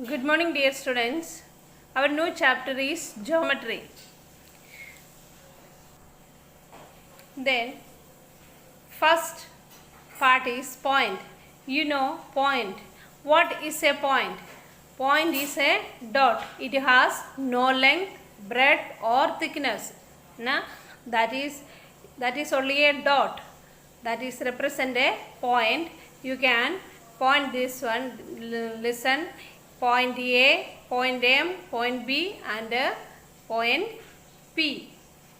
Good morning, dear students. Our new chapter is geometry. Then, first part is point. You know point. What is a point? Point is a dot. It has no length, breadth or thickness. Na? That is only a dot. That is represent a point. You can point this one. Listen. Point A, point M, point B and point P.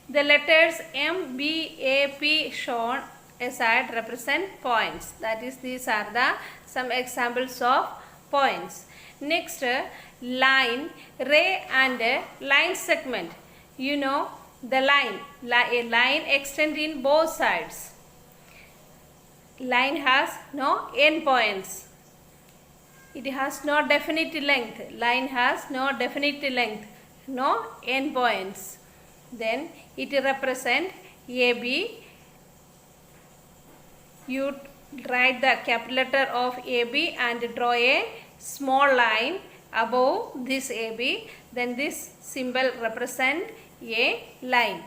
The letters M, B, A, P shown aside represent points. That is, these are the some examples of points. Next, line, ray and line segment. You know the line. A line extends in both sides. Line has no endpoints. It has no definite length. Line has no definite length, no endpoints. Then it represents AB. You write the capital letter of AB and draw a small line above this AB. Then this symbol represents a line.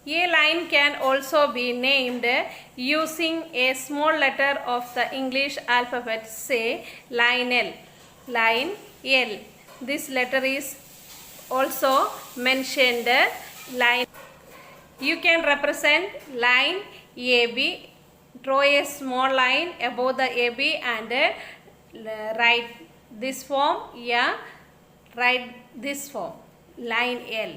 A line can also be named using a small letter of the English alphabet, say line L. Line L. This letter is also mentioned line. You can represent line AB. Draw a small line above the AB and write this form. Yeah, write this form. Line L.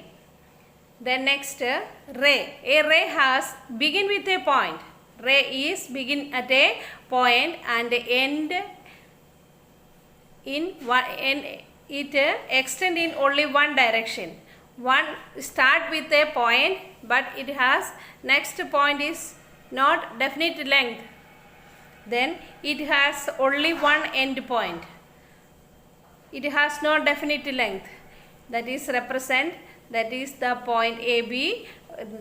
Then next, ray. A ray has begin with a point. Ray is begin at a point and end in one. It extend in only one direction. One start with a point, but it has next point is not definite length. Then it has only one end point. It has no definite length. That is represent. That is the point AB.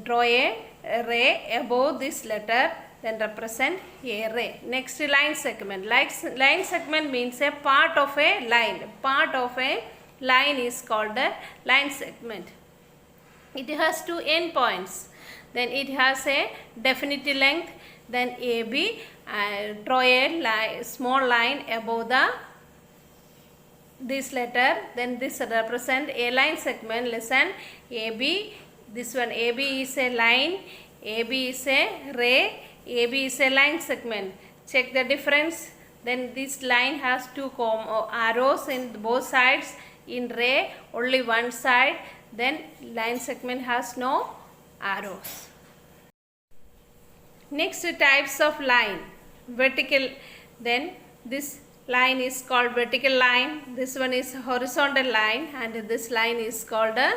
Draw a ray above this letter, then represent a ray. Next, line segment. Line segment means a part of a line. Part of a line is called a line segment. It has two end points. Then it has a definite length. Then AB. Draw a small line above this letter, then this represent a line segment. Listen, AB, this one AB is a line, AB is a ray, AB is a line segment. Check the difference. Then this line has two arrows in both sides. In ray only one side. Then line segment has no arrows. Next, types of line. Vertical. Then this line is called vertical line. This one is horizontal line, and this line is called a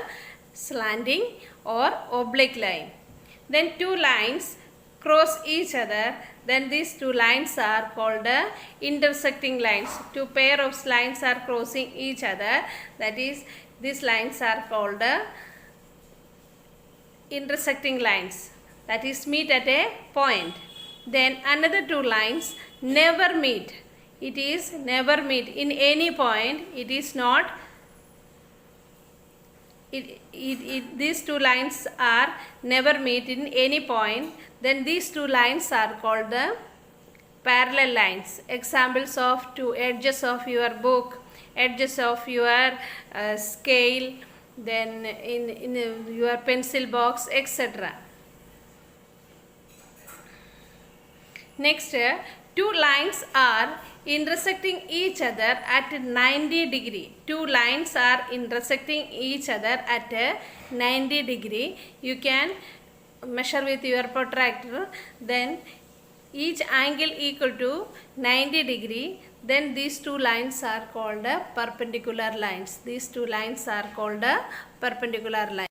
slanting or oblique line. Then two lines cross each other. Then these two lines are called intersecting lines. Two pair of lines are crossing each other. That is, these lines are called intersecting lines. That is, meet at a point. Then another two lines never meet. It is never meet in any point. It is not. These two lines are never meet in any point. Then these two lines are called the parallel lines. Examples of two edges of your book, edges of your scale, then in your pencil box, etc. Next, two lines are intersecting each other at 90 degree. Two lines are intersecting each other at 90 degree. You can measure with your protractor. Then each angle equal to 90 degree. Then these two lines are called perpendicular lines. These two lines are called perpendicular lines.